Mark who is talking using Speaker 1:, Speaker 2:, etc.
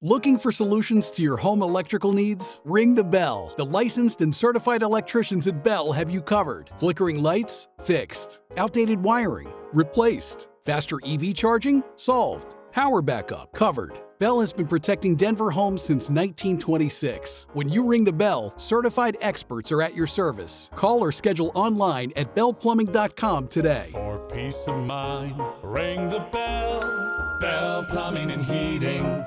Speaker 1: Looking for solutions to your home electrical needs? Ring the bell. The licensed and certified electricians at Bell have you covered. Flickering lights? Fixed. Outdated wiring? Replaced. Faster EV charging? Solved. Power backup? Covered. Bell has been protecting Denver homes since 1926. When you ring the bell, certified experts are at your service. Call or schedule online at bellplumbing.com today.
Speaker 2: For peace of mind, ring the bell. Bell Plumbing and Heating.